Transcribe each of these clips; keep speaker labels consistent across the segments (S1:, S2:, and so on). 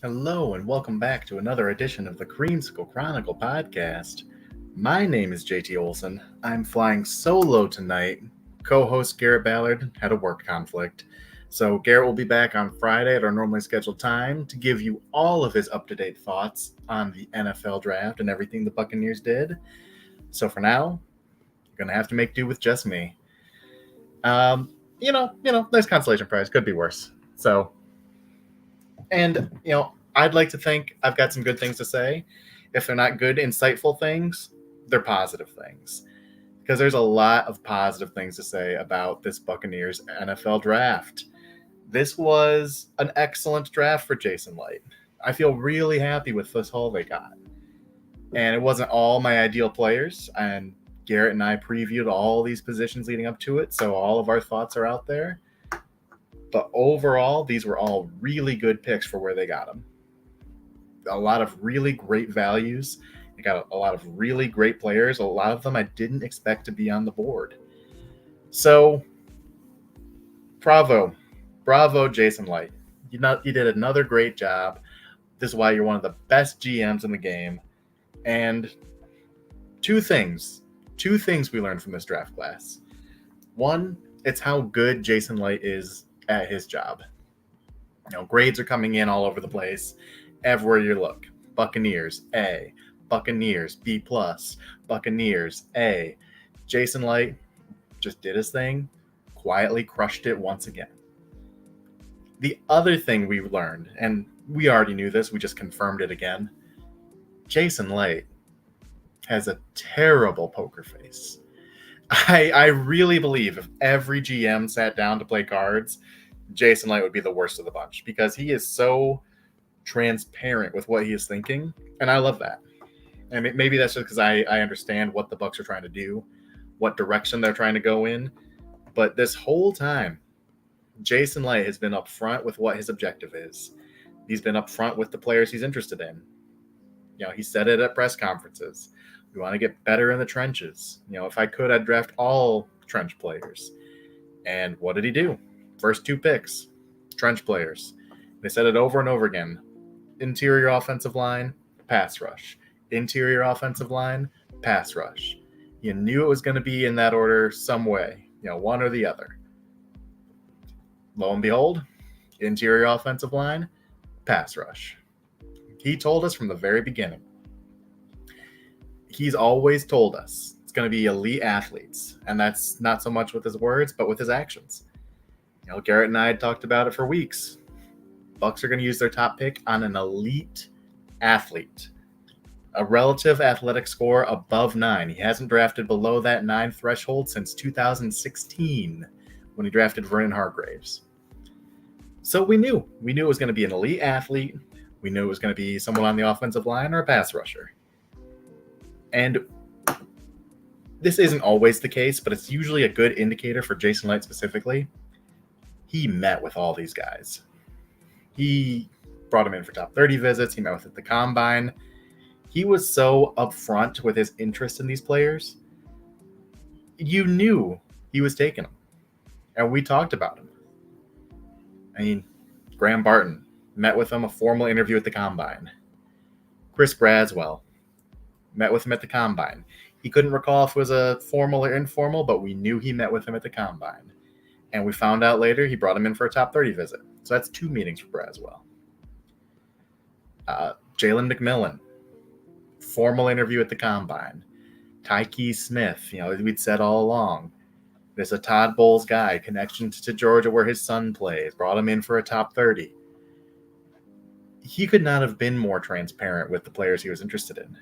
S1: Hello, and welcome back to another edition of the Creamsicle Chronicle podcast. My name is JT Olson. I'm flying solo tonight. Co host Garrett Ballard had a work conflict. So, Garrett will be back on Friday at our normally scheduled time to give you all of his up to date thoughts on the NFL draft and everything the Buccaneers did. So, for now, you're going to have to make do with just me. Nice consolation prize. Could be worse. So, I'd like to think I've got some good things to say. If they're not good, insightful things, they're positive things. Because there's a lot of positive things to say about this Buccaneers NFL draft. This was an excellent draft for Jason Light. I feel really happy with this haul they got. And it wasn't all my ideal players. And Garrett and I previewed all these positions leading up to it. So all of our thoughts are out there. But overall, these were all really good picks for where they got them. A lot of really great values. They got a lot of really great players. A lot of them I didn't expect to be on the board. So, bravo, Jason Light. You did another great job. This is why you're one of the best GMs in the game. And two things we learned from this draft class. One, it's how good Jason Light is at his job. Grades are coming in all over the place. Everywhere you look. Buccaneers, A. Buccaneers, B+. Buccaneers, A. Jason Light just did his thing, quietly crushed it once again. The other thing we learned, and we already knew this, we just confirmed it again, Jason Light has a terrible poker face. I really believe if every GM sat down to play cards, Jason Light would be the worst of the bunch because he is so transparent with what he is thinking, and I love that. And maybe that's just because I understand what the Bucs are trying to do, what direction they're trying to go in. But this whole time, Jason Light has been upfront with what his objective is. He's been upfront with the players he's interested in. He said it at press conferences. We want to get better in the trenches. If I could, I'd draft all trench players. And what did he do? First two picks, trench players. They said it over and over again. Interior offensive line, pass rush. Interior offensive line, pass rush. You knew it was going to be in that order some way, one or the other. Lo and behold, interior offensive line, pass rush. He told us from the very beginning. He's always told us it's going to be elite athletes, and that's not so much with his words, but with his actions. Garrett and I had talked about it for weeks. Bucs are going to use their top pick on an elite athlete. A relative athletic score above 9. He hasn't drafted below that 9 threshold since 2016 when he drafted Vernon Hargreaves. So we knew it was going to be an elite athlete. We knew it was going to be someone on the offensive line or a pass rusher. And this isn't always the case, but it's usually a good indicator for Jason Light specifically. He met with all these guys. He brought him in for top 30 visits. He met with at the combine. He was so upfront with his interest in these players. You knew he was taking them. And we talked about him. I mean, Graham Barton met with him, a formal interview at the combine. Chris Braswell met with him at the combine. He couldn't recall if it was a formal or informal, but we knew he met with him at the combine. And we found out later he brought him in for a top 30 visit. So that's 2 meetings for Braswell. Jalen McMillan, formal interview at the combine. Tyke Smith, we'd said all along. There's a Todd Bowles guy, connection to Georgia where his son plays, brought him in for a top 30. He could not have been more transparent with the players he was interested in.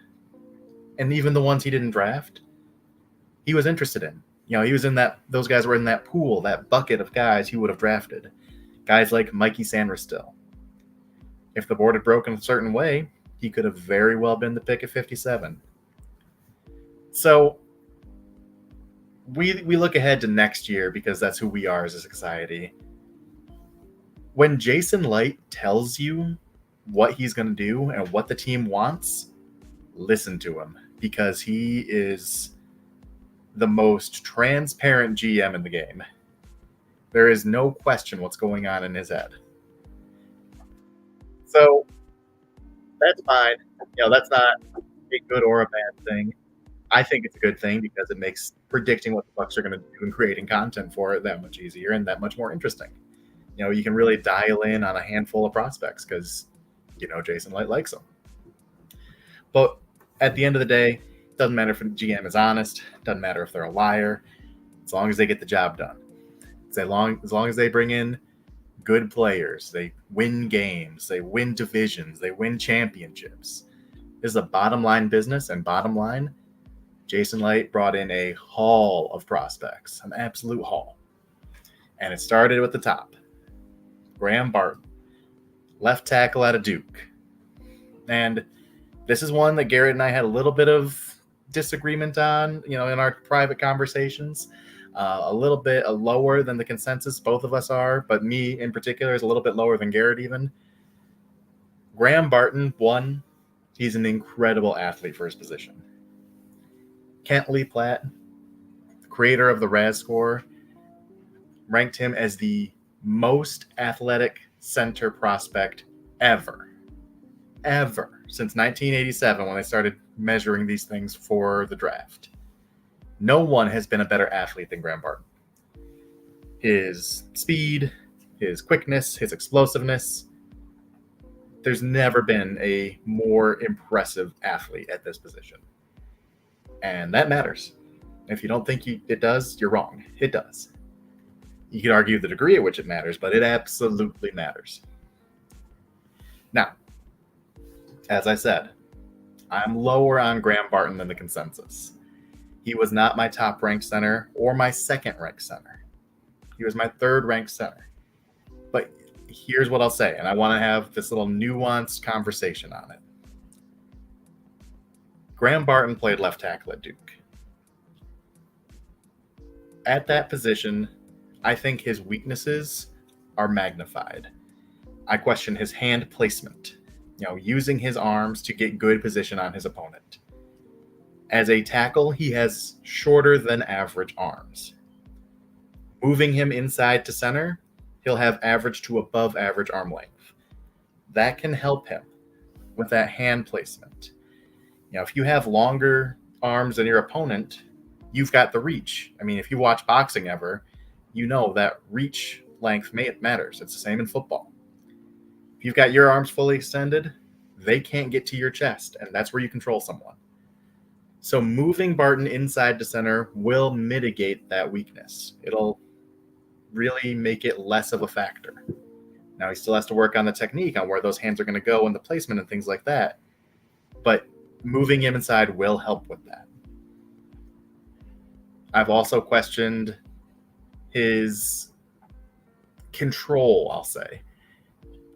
S1: And even the ones he didn't draft, he was interested in. He was in that, those guys were in that pool, that bucket of guys he would have drafted. Guys like Mikey Sanders-Still. If the board had broken a certain way, he could have very well been the pick at 57. So we look ahead to next year because that's who we are as a society. When Jason Light tells you what he's going to do and what the team wants, listen to him because he is the most transparent GM in the game. There is no question what's going on in his head. So That's fine. That's not a good or a bad thing. I think it's a good thing because it makes predicting what the Bucks are going to do and creating content for it that much easier and that much more interesting. You can really dial in on a handful of prospects because Jason Light likes them. But at the end of the day, doesn't matter if the GM is honest, doesn't matter if they're a liar, as long as they get the job done. As long as they bring in good players, they win games, they win divisions, they win championships. This is a bottom line business, and bottom line, Jason Light brought in a haul of prospects, an absolute haul. And it started with the top. Graham Barton, left tackle out of Duke. And this is one that Garrett and I had a little bit of disagreement on, in our private conversations. A little bit lower than the consensus both of us are, but me in particular is a little bit lower than Garrett even. Graham Barton, one, he's an incredible athlete for his position. Kent Lee Platt, creator of the RAS score, ranked him as the most athletic center prospect ever since 1987 when they started measuring these things for the draft. No one has been a better athlete than Graham Barton. His speed, his quickness, his explosiveness. There's never been a more impressive athlete at this position. And that matters. If you don't think it does, you're wrong. It does. You could argue the degree at which it matters, but it absolutely matters. Now, as I said, I'm lower on Graham Barton than the consensus. He was not my top-ranked center or my second-ranked center. He was my third-ranked center. But here's what I'll say, and I want to have this little nuanced conversation on it. Graham Barton played left tackle at Duke. At that position, I think his weaknesses are magnified. I question his hand placement, using his arms to get good position on his opponent. As a tackle, he has shorter than average arms. Moving him inside to center, he'll have average to above average arm length. That can help him with that hand placement. If you have longer arms than your opponent, you've got the reach. I mean, if you watch boxing ever, you know that reach length matters. It's the same in football. If you've got your arms fully extended, they can't get to your chest, and that's where you control someone. So moving Barton inside to center will mitigate that weakness. It'll really make it less of a factor. Now, he still has to work on the technique, on where those hands are going to go and the placement and things like that. But moving him inside will help with that. I've also questioned his control, I'll say.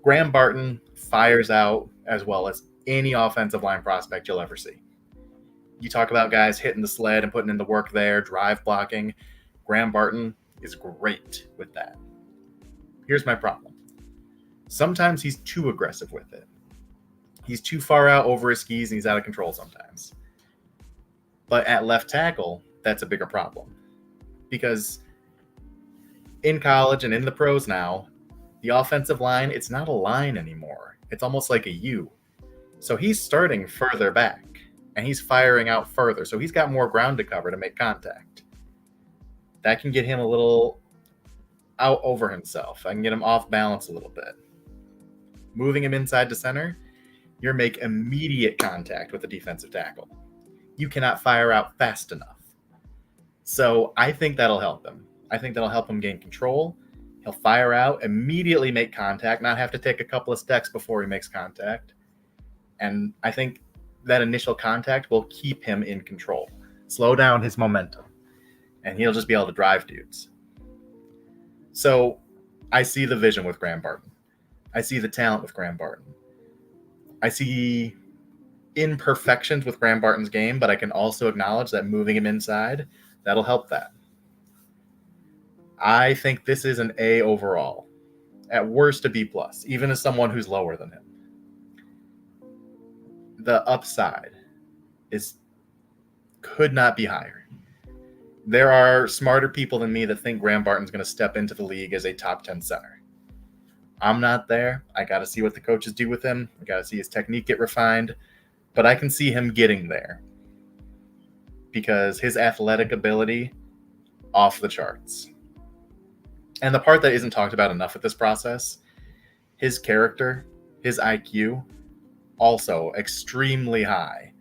S1: Graham Barton fires out as well as any offensive line prospect you'll ever see. You talk about guys hitting the sled and putting in the work there, drive blocking. Graham Barton is great with that. Here's my problem. Sometimes he's too aggressive with it. He's too far out over his skis and he's out of control sometimes. But at left tackle, that's a bigger problem. Because in college and in the pros now, the offensive line, it's not a line anymore. It's almost like a U. So he's starting further back and he's firing out further. So he's got more ground to cover to make contact. That can get him a little out over himself. I can get him off balance a little bit. Moving him inside to center, you make immediate contact with the defensive tackle. You cannot fire out fast enough. So I think that'll help him. I think that'll help him gain control. He'll fire out, immediately make contact, not have to take a couple of steps before he makes contact. And I think that initial contact will keep him in control, slow down his momentum, and he'll just be able to drive dudes. So I see the vision with Graham Barton. I see the talent with Graham Barton. I see imperfections with Graham Barton's game, but I can also acknowledge that moving him inside, that'll help that. I think this is an A overall. At worst, a B+, even as someone who's lower than him. The upside could not be higher. There are smarter people than me that think Graham Barton's going to step into the league as a top 10 center. I'm not there. I got to see what the coaches do with him. I got to see his technique get refined. But I can see him getting there because his athletic ability, off the charts. And the part that isn't talked about enough with this process, his character, his IQ, also extremely high.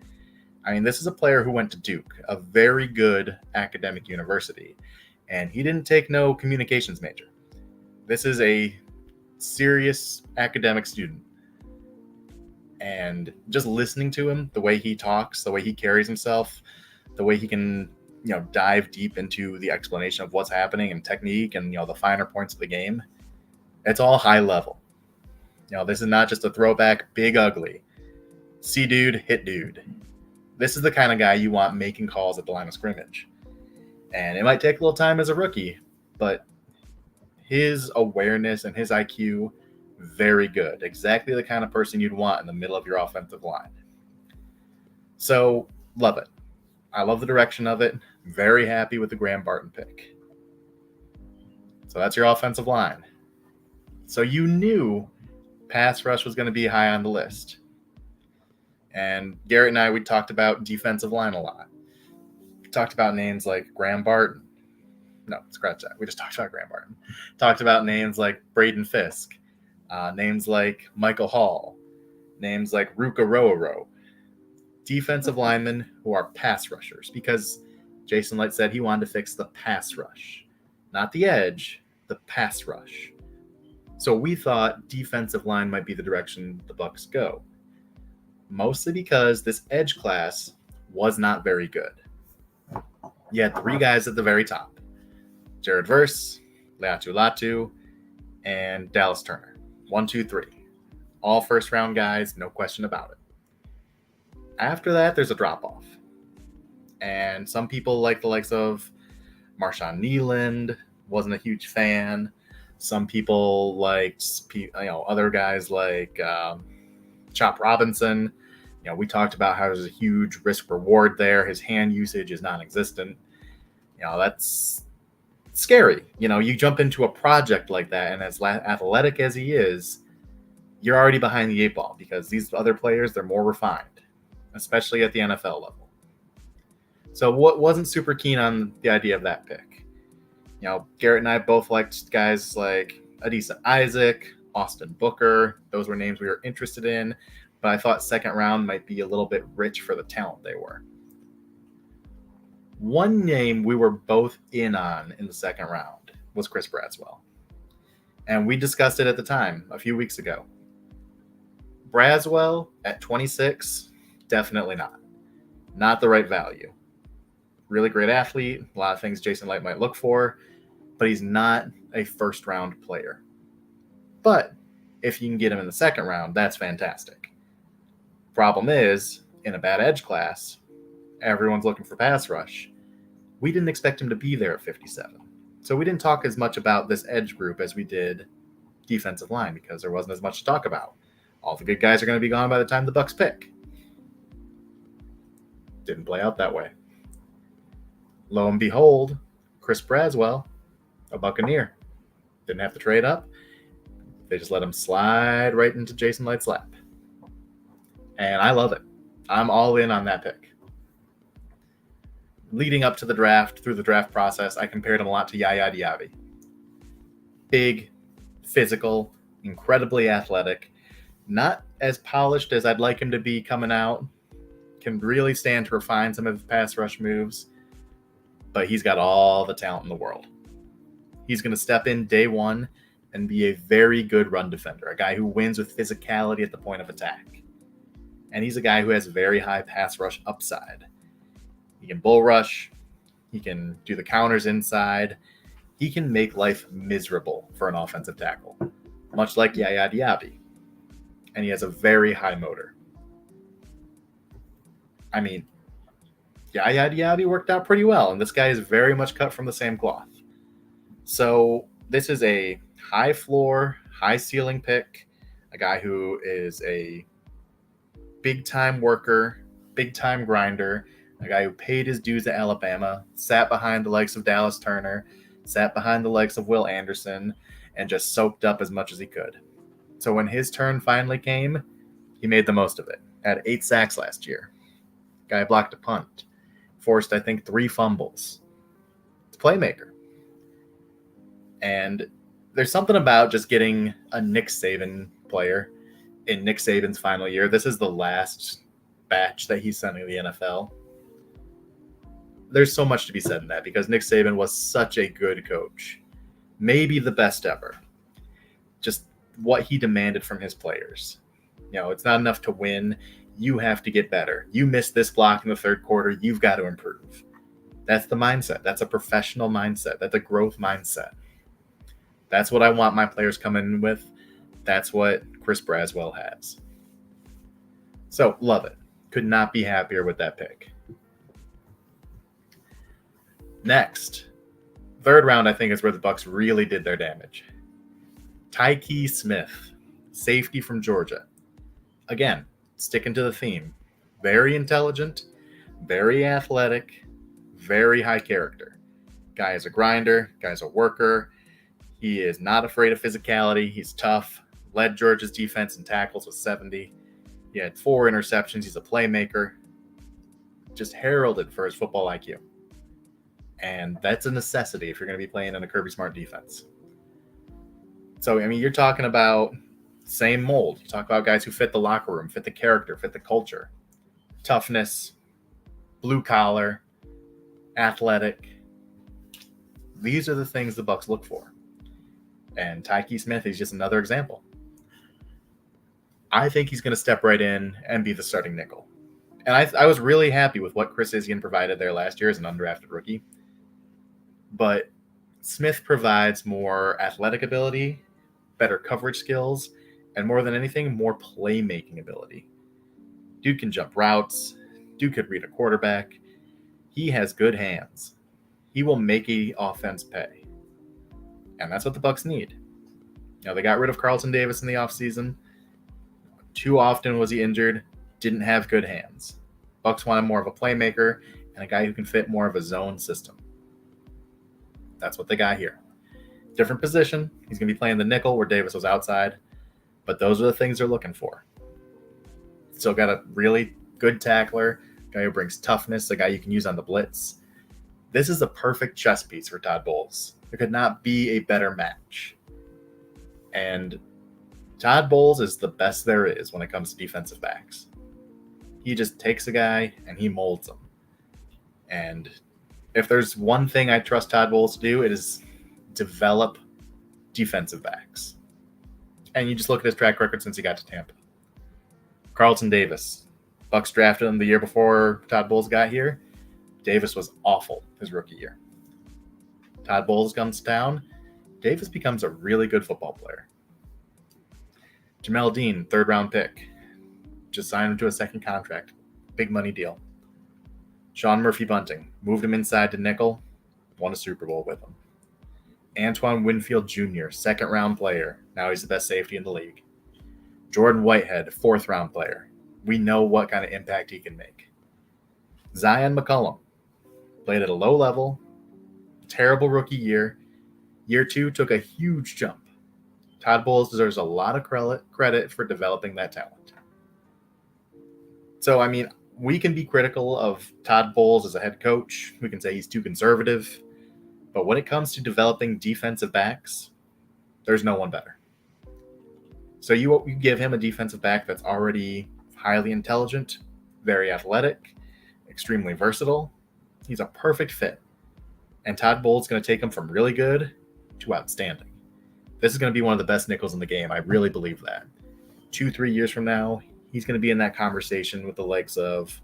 S1: I mean, this is a player who went to Duke, a very good academic university, and he didn't take no communications major. This is a serious academic student. And just listening to him, the way he talks, the way he carries himself, the way he can, dive deep into the explanation of what's happening and technique and, the finer points of the game, it's all high level. This is not just a throwback, big ugly. See dude, hit dude. This is the kind of guy you want making calls at the line of scrimmage. And it might take a little time as a rookie, but his awareness and his IQ, very good. Exactly the kind of person you'd want in the middle of your offensive line. So, love it. I love the direction of it. Very happy with the Graham Barton pick. So that's your offensive line. So you knew pass rush was going to be high on the list. And Garrett and I, we talked about defensive line a lot. We talked about names like Graham Barton. No, scratch that. We just talked about Graham Barton. Talked about names like Braden Fisk. Names like Michael Hall. Names like Ruka Roaro. Defensive linemen who are pass rushers, because Jason Light said he wanted to fix the pass rush. Not the edge, the pass rush. So we thought defensive line might be the direction the Bucs go. Mostly because this edge class was not very good. You had 3 guys at the very top. Jared Verse, Latu Latu, and Dallas Turner. 1, 2, 3. All first-round guys, no question about it. After that, there's a drop-off. And some people like the likes of Marshawn Nealand, wasn't a huge fan. Some people liked, other guys like Chop Robinson. We talked about how there's a huge risk-reward there. His hand usage is non-existent. That's scary. You jump into a project like that, and as athletic as he is, you're already behind the 8 ball because these other players, they're more refined, especially at the NFL level. So what wasn't super keen on the idea of that pick. Garrett and I both liked guys like Adisa Isaac, Austin Booker. Those were names we were interested in, but I thought second round might be a little bit rich for the talent they were. One name we were both in on in the second round was Chris Braswell. And we discussed it at the time a few weeks ago. Braswell at 26, definitely not. Not the right value. Really great athlete, a lot of things Jason Light might look for, but he's not a first-round player. But if you can get him in the second round, that's fantastic. Problem is, in a bad edge class, everyone's looking for pass rush. We didn't expect him to be there at 57. So we didn't talk as much about this edge group as we did defensive line because there wasn't as much to talk about. All the good guys are going to be gone by the time the Bucs pick. Didn't play out that way. Lo and behold, Chris Braswell, a Buccaneer, didn't have to trade up. They just let him slide right into Jason Light's lap. And I love it. I'm all in on that pick. Leading up to the draft, through the draft process, I compared him a lot to Yaya Diaby. Big, physical, incredibly athletic, not as polished as I'd like him to be coming out, can really stand to refine some of his pass rush moves, but he's got all the talent in the world. He's going to step in day one and be a very good run defender, a guy who wins with physicality at the point of attack. And he's a guy who has very high pass rush upside. He can bull rush. He can do the counters inside. He can make life miserable for an offensive tackle, much like Yaya Diaby. And he has a very high motor. I mean, Yaya Diaby worked out pretty well, and this guy is very much cut from the same cloth. So this is a high floor, high ceiling pick, a guy who is a big-time worker, big-time grinder, a guy who paid his dues at Alabama, sat behind the likes of Dallas Turner, sat behind the likes of Will Anderson, and just soaked up as much as he could. So when his turn finally came, he made the most of it. Had 8 sacks last year. Guy blocked a punt. Forced, I think, 3 fumbles. It's a playmaker. And there's something about just getting a Nick Saban player in Nick Saban's final year. This is the last batch that he's sending to the NFL. There's so much to be said in that because Nick Saban was such a good coach. Maybe the best ever. Just what he demanded from his players. It's not enough to win. You have to get better. You missed this block in the third quarter. You've got to improve. That's the mindset. That's a professional mindset. That's a growth mindset. That's what I want my players coming in with. That's what Chris Braswell has. So, love it. Could not be happier with that pick. Next, third round, I think, is where the Bucs really did their damage. Tyke Smith, safety from Georgia. Again, sticking to the theme. Very intelligent, very athletic, very high character. Guy is a grinder, guy's a worker. He is not afraid of physicality. He's tough. Led Georgia's defense in tackles with 70. He had 4 interceptions. He's a playmaker. Just heralded for his football IQ. And that's a necessity if you're going to be playing in a Kirby Smart defense. So, you're talking about same mold. You talk about guys who fit the locker room, fit the character, fit the culture. Toughness, blue collar, athletic. These are the things the Bucs look for. And Tyke Smith is just another example. I think he's going to step right in and be the starting nickel. And I was really happy with what Chris Isian provided there last year as an undrafted rookie. But Smith provides more athletic ability, better coverage skills, and more than anything, more playmaking ability. Dude can jump routes. Dude could read a quarterback. He has good hands. He will make an offense pay. And that's what the Bucs need. They got rid of Carlton Davis in the offseason. Too often was he injured, didn't have good hands. Bucs wanted more of a playmaker and a guy who can fit more of a zone system. That's what they got here. Different position. He's going to be playing the nickel where Davis was outside. But those are the things they're looking for. Still got a really good tackler, a guy who brings toughness, a guy you can use on the blitz. This is a perfect chess piece for Todd Bowles. There could not be a better match. And Todd Bowles is the best there is when it comes to defensive backs. He just takes a guy and he molds him. And if there's one thing I trust Todd Bowles to do, it is develop defensive backs. And you just look at his track record since he got to Tampa. Carlton Davis. Bucs drafted him the year before Todd Bowles got here. Davis was awful his rookie year. Todd Bowles comes to town. Davis becomes a really good football player. Jamel Dean, 3rd round pick. Just signed him to a second contract. Big money deal. Sean Murphy-Bunting. Moved him inside to nickel. Won a Super Bowl with him. Antoine Winfield Jr., 2nd round player. Now he's the best safety in the league. Jordan Whitehead, 4th round player. We know what kind of impact he can make. Zion McCollum. Played at a low level. Terrible rookie year. Year 2 took a huge jump. Todd Bowles deserves a lot of credit for developing that talent. So, we can be critical of Todd Bowles as a head coach. We can say he's too conservative. But when it comes to developing defensive backs, there's no one better. So you give him a defensive back that's already highly intelligent, very athletic, extremely versatile. He's a perfect fit. And Todd Bowles is going to take him from really good to outstanding. This is going to be one of the best nickels in the game. I really believe that. 2-3 years from now, he's going to be in that conversation with the likes of,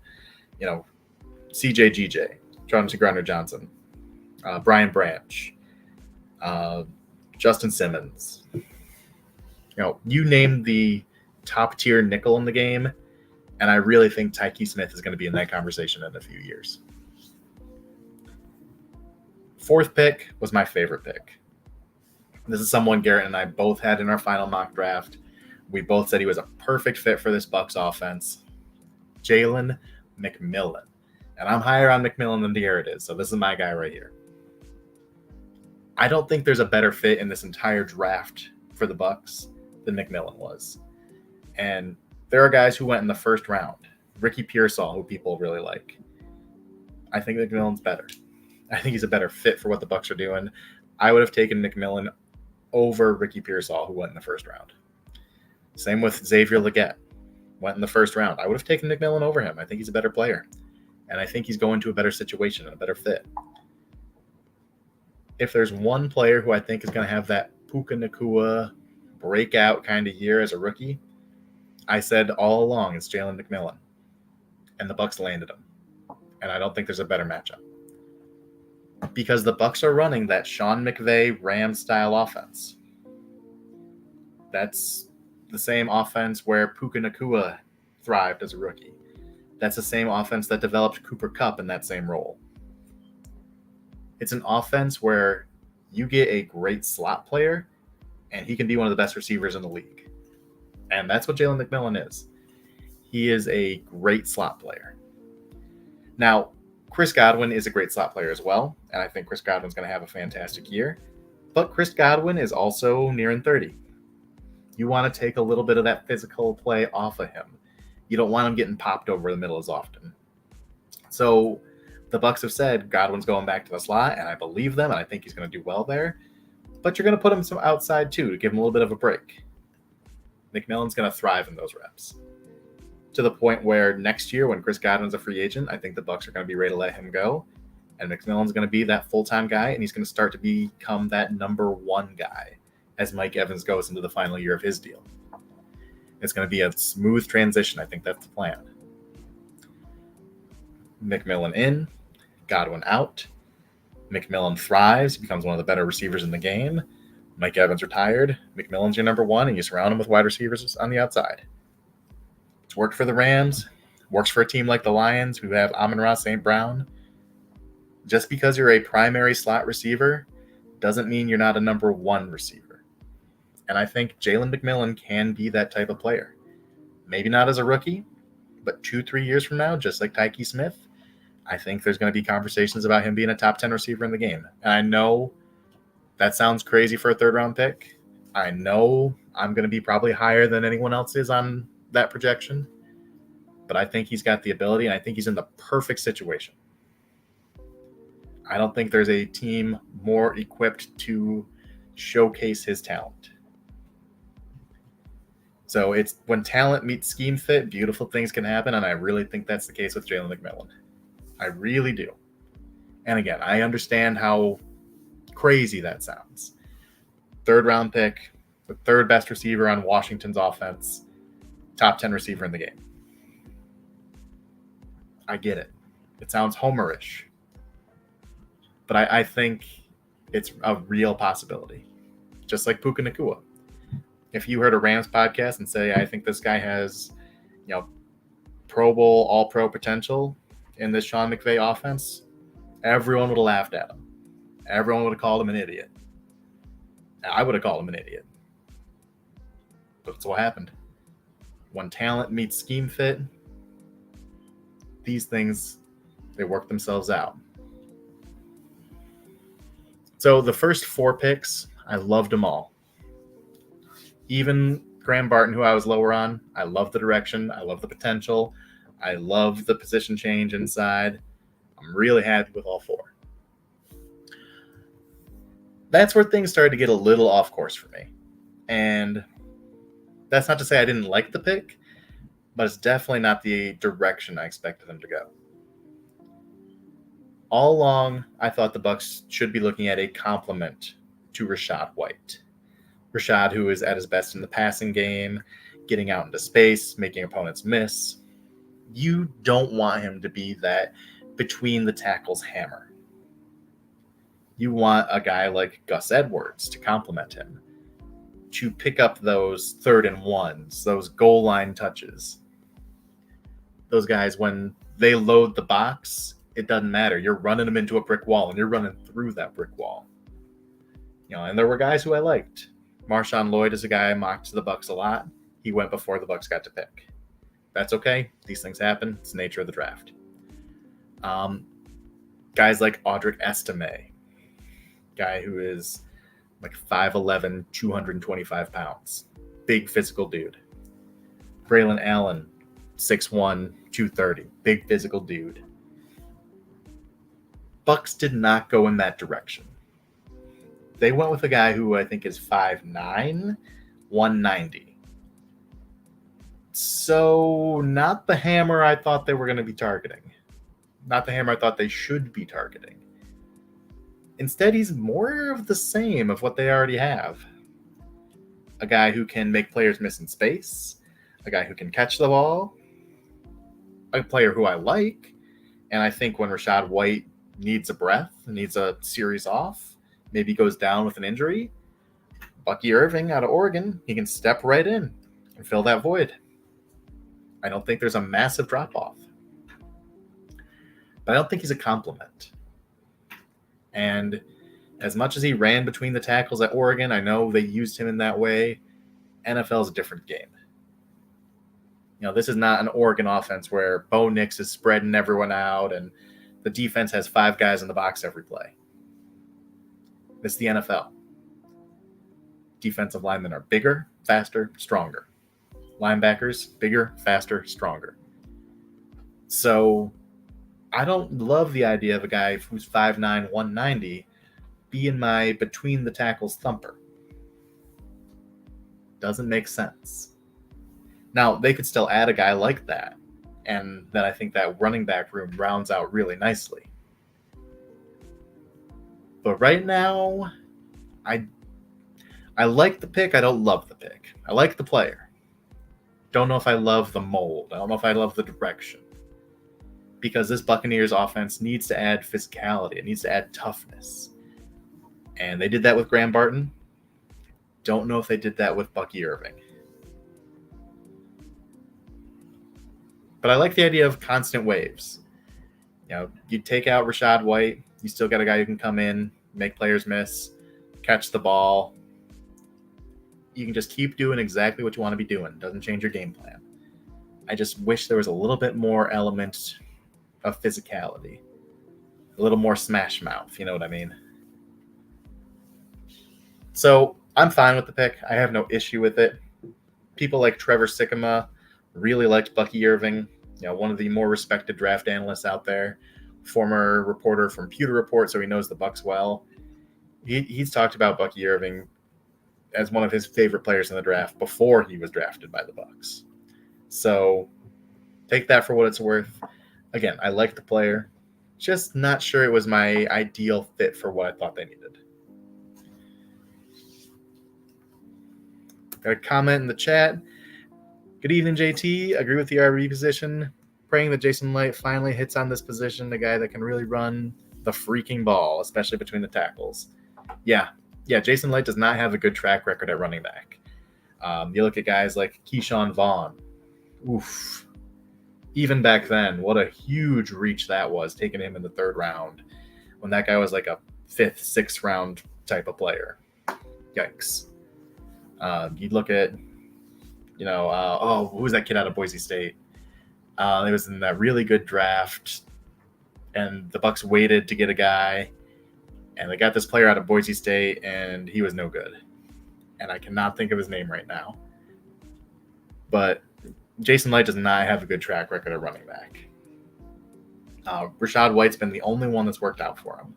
S1: CJ Jonathan Grinder-Johnson, Brian Branch, Justin Simmons. You name the top tier nickel in the game, and I really think Tyke Smith is going to be in that conversation in a few years. 4th pick was my favorite pick. This is someone Garrett and I both had in our final mock draft. We both said he was a perfect fit for this Bucs offense. Jalen McMillan. And I'm higher on McMillan than Garrett is, so this is my guy right here. I don't think there's a better fit in this entire draft for the Bucs than McMillan was. And there are guys who went in the first round. Ricky Pearsall, who people really like. I think McMillan's better. I think he's a better fit for what the Bucs are doing. I would have taken McMillan over Ricky Pearsall, who went in the first round. Same with Xavier Legette. Went in the first round. I would have taken McMillan over him. I think he's a better player. And I think he's going to a better situation and a better fit. If there's one player who I think is going to have that Puka Nacua breakout kind of year as a rookie, I said all along it's Jalen McMillan. And the Bucs landed him. And I don't think there's a better matchup. Because the Bucs are running that Sean McVay Rams-style offense. That's the same offense where Puka Nacua thrived as a rookie. That's the same offense that developed Cooper Kupp in that same role. It's an offense where you get a great slot player, and he can be one of the best receivers in the league. And that's what Jalen McMillan is. He is a great slot player. Now, Chris Godwin is a great slot player as well, and I think Chris Godwin's going to have a fantastic year. But Chris Godwin is also nearing 30. You want to take a little bit of that physical play off of him. You don't want him getting popped over the middle as often. So the Bucs have said Godwin's going back to the slot, and I believe them, and I think he's going to do well there. But you're going to put him some outside too to give him a little bit of a break. McMillan's going to thrive in those reps. To the point where next year, when Chris Godwin's a free agent, I think the Bucs are going to be ready to let him go. And McMillan's going to be that full-time guy, and he's going to start to become that number one guy as Mike Evans goes into the final year of his deal. It's going to be a smooth transition. I think that's the plan. McMillan in, Godwin out. McMillan thrives, becomes one of the better receivers in the game. Mike Evans retired. McMillan's your number one, and you surround him with wide receivers on the outside. It's worked for the Rams. Works for a team like the Lions, who have Amon-Ra St. Brown. Just because you're a primary slot receiver doesn't mean you're not a number one receiver. And I think Jalen McMillan can be that type of player. Maybe not as a rookie, but 2-3 years from now, just like Tyke Smith, I think there's going to be conversations about him being a top 10 receiver in the game. And I know that sounds crazy for a third-round pick. I know I'm going to be probably higher than anyone else is on that projection. But I think he's got the ability, and I think he's in the perfect situation. I don't think there's a team more equipped to showcase his talent. So it's when talent meets scheme fit, beautiful things can happen, and I really think that's the case with Jalen McMillan. I really do. And again, I understand how crazy that sounds. Third-round pick, the third best receiver on Washington's offense, top 10 receiver in the game. I get it. It sounds homerish. But I think it's a real possibility. Just like Puka Nacua. If you heard a Rams podcast and say, I think this guy has, Pro Bowl, All-Pro potential in this Sean McVay offense, everyone would have laughed at him. Everyone would have called him an idiot. I would have called him an idiot. But that's what happened. When talent meets scheme fit, these things, they work themselves out. So the first 4 picks, I loved them all. Even Graham Barton, who I was lower on, I love the direction. I love the potential. I love the position change inside. I'm really happy with all 4. That's where things started to get a little off course for me. And that's not to say I didn't like the pick, but it's definitely not the direction I expected them to go. All along, I thought the Bucs should be looking at a complement to Rachaad White. Rachaad, who is at his best in the passing game, getting out into space, making opponents miss. You don't want him to be that between the tackles hammer. You want a guy like Gus Edwards to complement him, to pick up those 3rd and 1s, those goal line touches. Those guys, when they load the box, it doesn't matter. You're running them into a brick wall, and you're running through that brick wall. And there were guys who I liked. Marshawn Lloyd is a guy I mocked to the Bucs a lot. He went before the Bucs got to pick. That's okay. These things happen. It's the nature of the draft. Guys like Audric Estime, guy who is like 5'11", 225 pounds. big physical dude. Braylon Allen, 6'1", 230, big physical dude. Bucs did not go in that direction. They went with a guy who I think is 5'9", 190. So not the hammer I thought they were going to be targeting. Not the hammer I thought they should be targeting. Instead, he's more of the same of what they already have. A guy who can make players miss in space, a guy who can catch the ball, a player who I like, and I think when Rachaad White needs a breath, needs a series off, maybe goes down with an injury, Bucky Irving out of Oregon, he can step right in and fill that void. I don't think there's a massive drop-off. But I don't think he's a compliment. And as much as he ran between the tackles at Oregon, I know they used him in that way. NFL is a different game. You know, this is not an Oregon offense where Bo Nix is spreading everyone out and the defense has 5 guys in the box every play. This is the NFL. Defensive linemen are bigger, faster, stronger. Linebackers, bigger, faster, stronger. So I don't love the idea of a guy who's 5'9", 190 being my between the tackles thumper. Doesn't make sense. Now, they could still add a guy like that, and then I think that running back room rounds out really nicely. But right now, I like the pick. I don't love the pick. I like the player. Don't know if I love the mold. I don't know if I love the direction. Because this Buccaneers offense needs to add physicality. It needs to add toughness. And they did that with Graham Barton. Don't know if they did that with Bucky Irving. But I like the idea of constant waves. You know, you take out Rachaad White, you still got a guy who can come in, make players miss, catch the ball. You can just keep doing exactly what you want to be doing. Doesn't change your game plan. I just wish there was a little bit more element of physicality. A little more smash mouth, you know what I mean? So I'm fine with the pick. I have no issue with it. People like Trevor Sikkema really liked Bucky Irving, you know, one of the more respected draft analysts out there, former reporter from Pewter Report, so he knows the Bucs well. He's talked about Bucky Irving as one of his favorite players in the draft before he was drafted by the Bucs. So take that for what it's worth. Again, I like the player. Just not sure it was my ideal fit for what I thought they needed. Got a comment in the chat. Good evening, JT. Agree with the RB position. Praying that Jason Light finally hits on this position, the guy that can really run the freaking ball, especially between the tackles. Yeah, Jason Light does not have a good track record at running back. You look at guys like Keyshawn Vaughn. Oof. Even back then, what a huge reach that was, taking him in the 3rd round when that guy was like a 5th, 6th round type of player. Yikes. You'd look at, who's that kid out of Boise State? It was in that really good draft, and the Bucs waited to get a guy, and they got this player out of Boise State, and he was no good. And I cannot think of his name right now. But Jason Light does not have a good track record at running back. Rachaad White's been the only one that's worked out for him.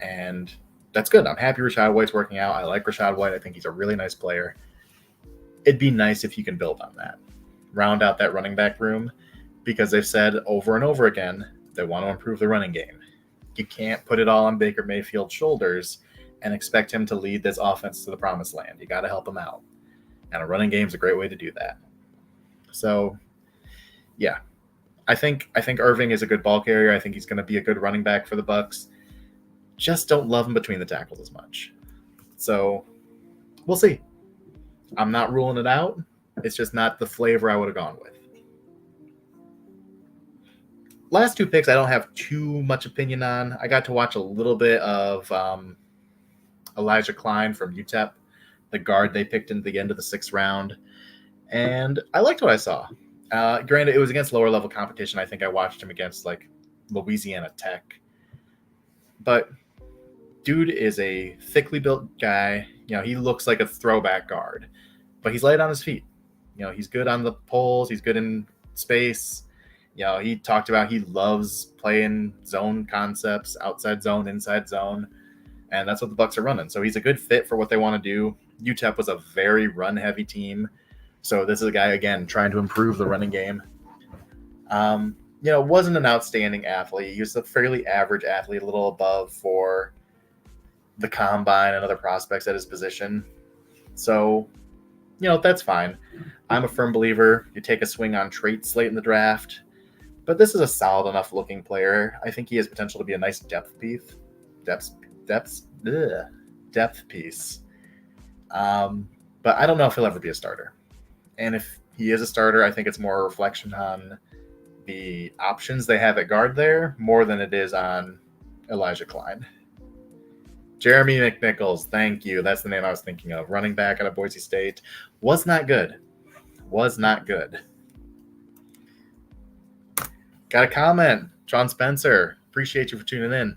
S1: And that's good. I'm happy Rachaad White's working out. I like Rachaad White. I think he's a really nice player. It'd be nice if you can build on that. Round out that running back room, because they've said over and over again they want to improve the running game. You can't put it all on Baker Mayfield's shoulders and expect him to lead this offense to the promised land. You got to help him out. And a running game is a great way to do that. So, yeah, I think Irving is a good ball carrier. I think he's going to be a good running back for the Bucs. Just don't love him between the tackles as much. So, we'll see. I'm not ruling it out. It's just not the flavor I would have gone with. Last 2 picks I don't have too much opinion on. I got to watch a little bit of Elijah Klein from UTEP, the guard they picked in the end of the 6th round. And I liked what I saw. Granted, it was against lower level competition. I think I watched him against like Louisiana Tech. But dude is a thickly built guy. You know, he looks like a throwback guard. but he's light on his feet. He's good on the poles. He's good in space. He talked about he loves playing zone concepts, outside zone, inside zone, and that's what the Bucs are running. So he's a good fit for what they want to do. UTEP was a very run-heavy team, so this is a guy, again, trying to improve the running game. Wasn't an outstanding athlete. He was a fairly average athlete, a little above for the combine and other prospects at his position. So, that's fine. I'm a firm believer you take a swing on traits late in the draft, but this is a solid enough looking player. I think he has potential to be a nice depth piece. But I don't know if he'll ever be a starter. And if he is a starter, I think it's more a reflection on the options they have at guard there more than it is on Elijah Klein. Jeremy McNichols, thank you. That's the name I was thinking of. Running back out of Boise State. Was not good. Got a comment. John Spencer, appreciate you for tuning in.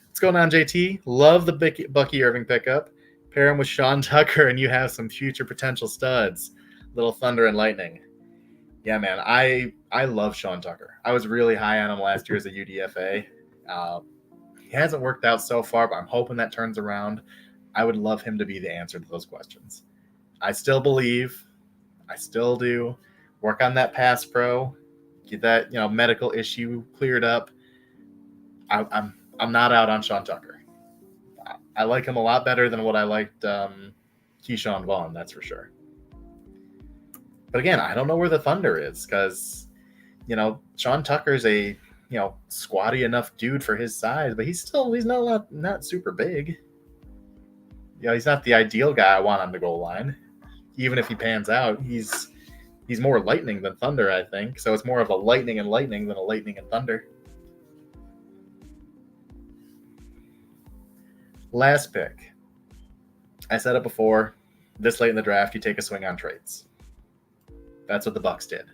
S1: What's going on, JT? Love the Bucky Irving pickup. Pair him with Sean Tucker, and you have some future potential studs. Little thunder and lightning. Yeah, man, I love Sean Tucker. I was really high on him last year as a UDFA. He hasn't worked out so far, but I'm hoping that turns around. I would love him to be the answer to those questions. I still believe. I still do. Work on that pass pro. Get that medical issue cleared up. I'm not out on Sean Tucker. I like him a lot better than what I liked Keyshawn Vaughn, that's for sure. But again, I don't know where the thunder is because, Sean Tucker's a, squatty enough dude for his size, but he's not super big. He's not the ideal guy I want on the goal line. Even if he pans out, he's more lightning than thunder, I think. So it's more of a lightning and lightning than a lightning and thunder. Last pick. I said it before. This late in the draft, you take a swing on traits. That's what the Bucs did.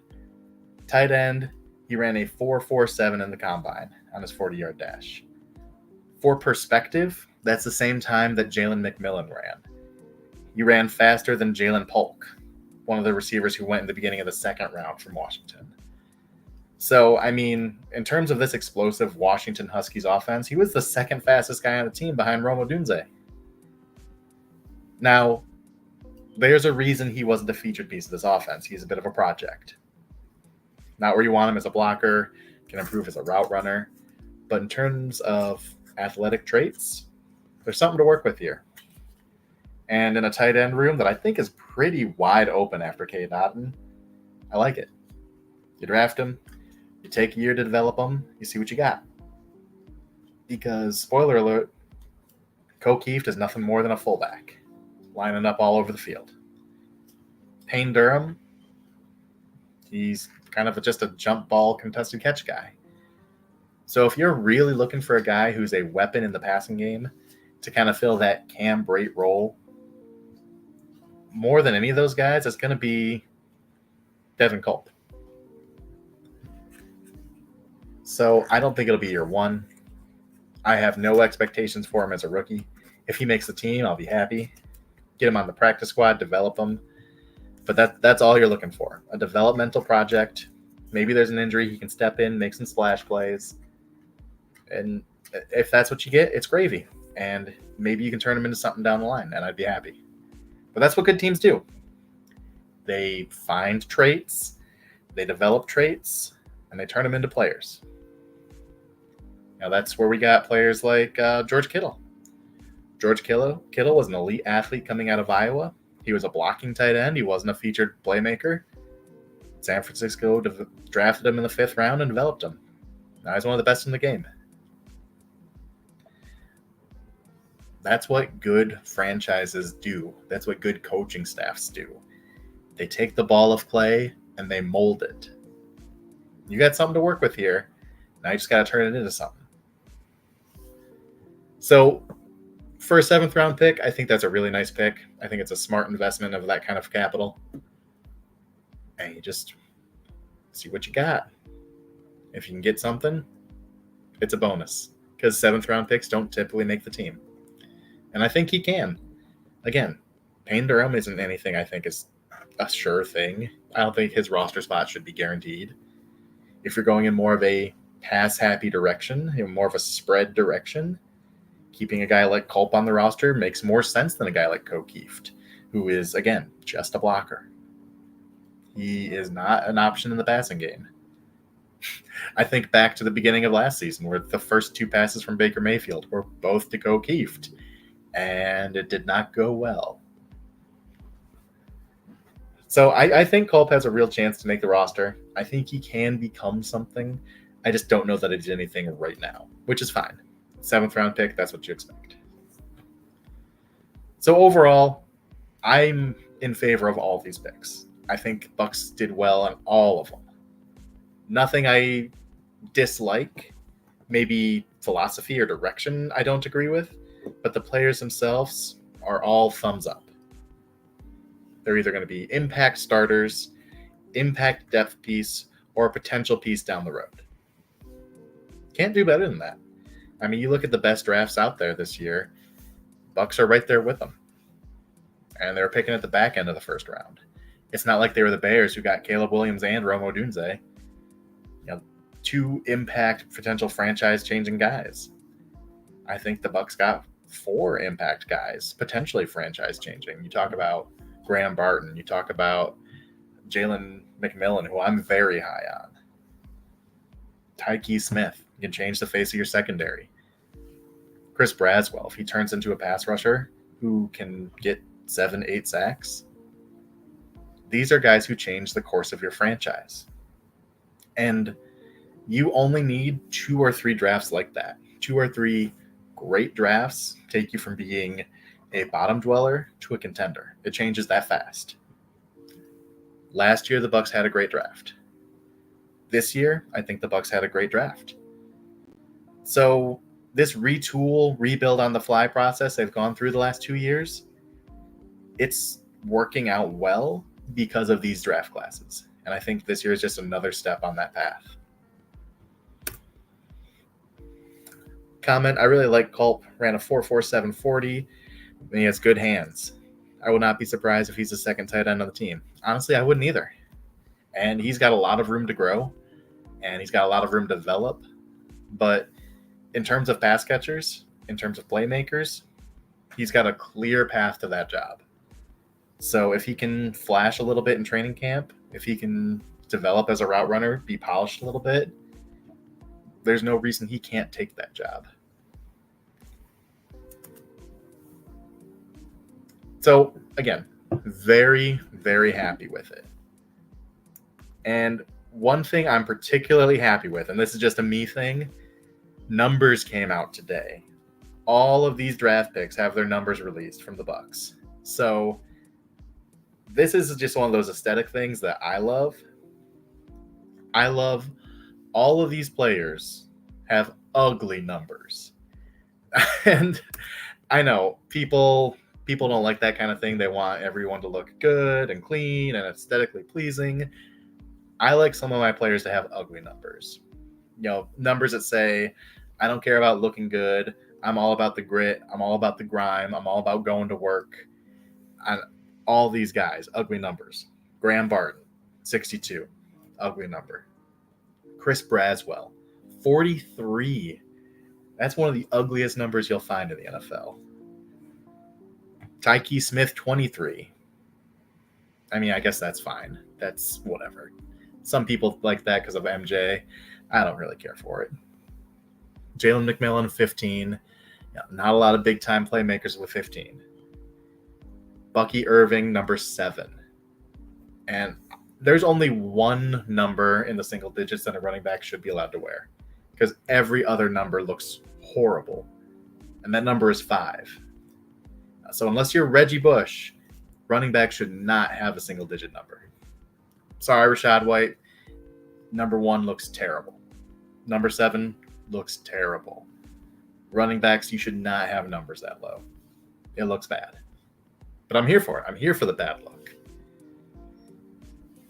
S1: Tight end, he ran a 4.47 in the combine on his 40-yard dash. For perspective, that's the same time that Jalen McMillan ran. He ran faster than Jalen Polk, one of the receivers who went in the beginning of the second round from Washington. So, in terms of this explosive Washington Huskies offense, he was the second fastest guy on the team behind Rome Odunze. Now, there's a reason he wasn't the featured piece of this offense. He's a bit of a project. Not where you want him as a blocker, can improve as a route runner. But in terms of athletic traits, there's something to work with here. And in a tight end room that I think is pretty wide open after Cade Otton, I like it. You draft him, you take a year to develop him, you see what you got. Because, spoiler alert, O'Keefe is nothing more than a fullback, lining up all over the field. Payne Durham, he's kind of just a jump ball contested catch guy. So if you're really looking for a guy who's a weapon in the passing game to kind of fill that Cam Brate role, more than any of those guys, it's going to be Devin Culp. So I don't think it'll be year one. I have no expectations for him as a rookie. If he makes the team, I'll be happy. Get him on the practice squad, develop him. But that's all you're looking for. A developmental project. Maybe there's an injury, he can step in, make some splash plays. And if that's what you get, it's gravy. And maybe you can turn him into something down the line, and I'd be happy. But that's what good teams do. They find traits, they develop traits, and they turn them into players. Now that's where we got players like George Kittle. George Kittle was an elite athlete coming out of Iowa. He was a blocking tight end. He wasn't a featured playmaker. San Francisco drafted him in the 5th round and developed him. Now he's one of the best in the game. That's what good franchises do. That's what good coaching staffs do. They take the ball of clay and they mold it. You got something to work with here. Now you just got to turn it into something. So for a 7th round pick, I think that's a really nice pick. I think it's a smart investment of that kind of capital. And you just see what you got. If you can get something, it's a bonus. Because 7th round picks don't typically make the team. And I think he can. Again, Payne Durham isn't anything I think is a sure thing. I don't think his roster spot should be guaranteed. If you're going in more of a pass-happy direction, more of a spread direction, keeping a guy like Culp on the roster makes more sense than a guy like O'Keefe, who is, again, just a blocker. He is not an option in the passing game. I think back to the beginning of last season where the first 2 passes from Baker Mayfield were both to O'Keefe, and it did not go well. So I think Culp has a real chance to make the roster. I think he can become something. I just don't know that he did anything right now, which is fine. 7th round pick, that's what you expect. So overall, I'm in favor of all these picks. I think Bucs did well on all of them. Nothing I dislike, maybe philosophy or direction I don't agree with, but the players themselves are all thumbs up. They're either going to be impact starters, impact depth piece, or a potential piece down the road. Can't do better than that. I mean, you look at the best drafts out there this year, Bucs are right there with them. And they were picking at the back end of the first round. It's not like they were the Bears who got Caleb Williams and Rome Odunze. 2 impact potential franchise-changing guys. I think the Bucs got 4 impact guys, potentially franchise-changing. You talk about Graham Barton. You talk about Jalen McMillan, who I'm very high on. Tyke Smith. You can change the face of your secondary. Chris Braswell, if he turns into a pass rusher who can get 7-8 sacks. These are guys who change the course of your franchise. And you only need 2 or 3 drafts like that. 2 or 3 great drafts take you from being a bottom dweller to a contender. It changes that fast. Last year, the Bucs had a great draft. This year, I think the Bucs had a great draft. So this retool, rebuild on the fly process they've gone through the last 2 years, it's working out well because of these draft classes. And I think this year is just another step on that path. Comment, I really like Culp, ran a 4.47 40, and he has good hands. I would not be surprised if he's the second tight end on the team. Honestly, I wouldn't either. And he's got a lot of room to grow, and he's got a lot of room to develop. But in terms of pass catchers, in terms of playmakers, he's got a clear path to that job. So if he can flash a little bit in training camp, if he can develop as a route runner, be polished a little bit, there's no reason he can't take that job. So, again, very, very happy with it. And one thing I'm particularly happy with, and this is just a me thing, numbers came out today. All of these draft picks have their numbers released from the Bucs. So, this is just one of those aesthetic things that I love. I love all of these players have ugly numbers. And I know people don't like that kind of thing. They want everyone to look good and clean and aesthetically pleasing. I like some of my players to have ugly numbers. Numbers that say, I don't care about looking good. I'm all about the grit. I'm all about the grime. I'm all about going to work. And all these guys, ugly numbers. Graham Barton, 62, ugly number. Chris Braswell, 43. That's one of the ugliest numbers you'll find in the NFL. Tyke Smith, 23. I mean, I guess that's fine. That's whatever. Some people like that because of MJ. I don't really care for it. Jalen McMillan, 15. Not a lot of big-time playmakers with 15. Bucky Irving, number 7. And there's only one number in the single digits that a running back should be allowed to wear because every other number looks horrible. And that number is 5. So unless you're Reggie Bush, running back should not have a single-digit number. Sorry, Rachaad White. Number 1 looks terrible. Number 7 looks terrible. Running backs, you should not have numbers that low. It looks bad. But I'm here for it. I'm here for the bad luck.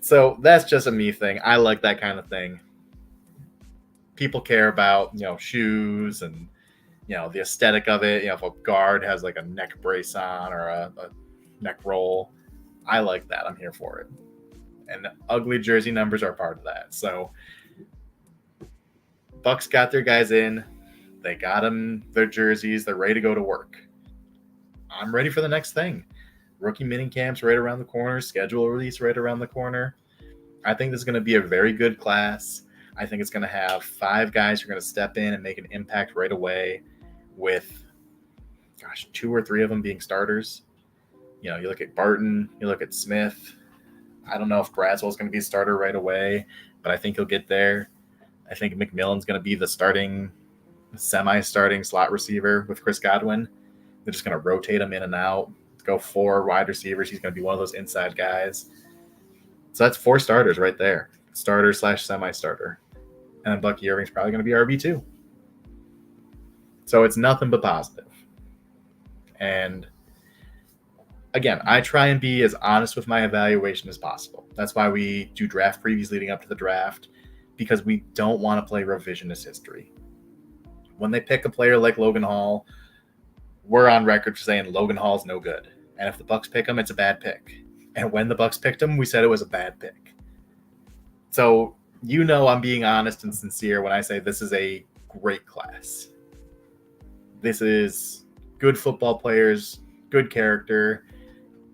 S1: So that's just a me thing. I like that kind of thing. People care about, shoes and, the aesthetic of it. If a guard has like a neck brace on or a neck roll, I like that. I'm here for it. And ugly jersey numbers are part of that. So Bucs got their guys in. They got them their jerseys. They're ready to go to work. I'm ready for the next thing. Rookie mini camps right around the corner. Schedule release right around the corner. I think this is going to be a very good class. I think it's going to have 5 guys who are going to step in and make an impact right away with, 2 or 3 of them being starters. You look at Barton, you look at Smith. I don't know if Braswell's going to be a starter right away, but I think he'll get there. I think McMillan's going to be the semi-starting slot receiver with Chris Godwin. They're just going to rotate him in and out, go 4 wide receivers. He's going to be one of those inside guys. So that's 4 starters right there. Starter / semi-starter. And then Bucky Irving's probably going to be RB2. So it's nothing but positive. And again, I try and be as honest with my evaluation as possible. That's why we do draft previews leading up to the draft, because we don't want to play revisionist history. When they pick a player like Logan Hall, we're on record for saying Logan Hall's no good. And if the Bucs pick him, it's a bad pick. And when the Bucs picked him, we said it was a bad pick. So I'm being honest and sincere when I say this is a great class. This is good football players, good character,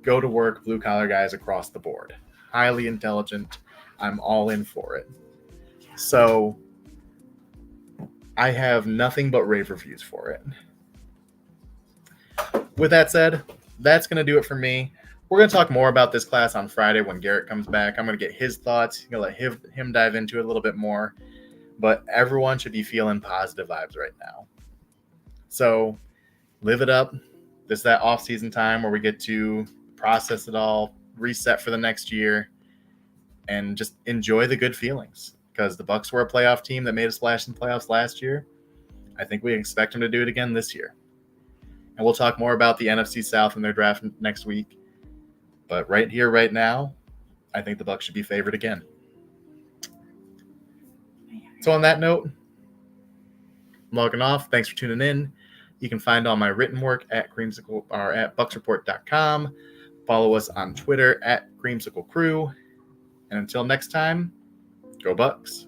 S1: go to work, blue-collar guys across the board. Highly intelligent. I'm all in for it. So I have nothing but rave reviews for it. With that said, that's going to do it for me. We're going to talk more about this class on Friday when Garrett comes back. I'm going to get his thoughts. I'm going to let him dive into it a little bit more. But everyone should be feeling positive vibes right now. So live it up. This is that off-season time where we get to process it all, reset for the next year, and just enjoy the good feelings. Because the Bucs were a playoff team that made a splash in the playoffs last year. I think we expect them to do it again this year. And we'll talk more about the NFC South and their draft next week. But right here, right now, I think the Bucs should be favored again. So on that note, I'm logging off. Thanks for tuning in. You can find all my written work at creamsicle or at bucksreport.com. Follow us on Twitter at creamsiclecrew. And until next time, go Bucs.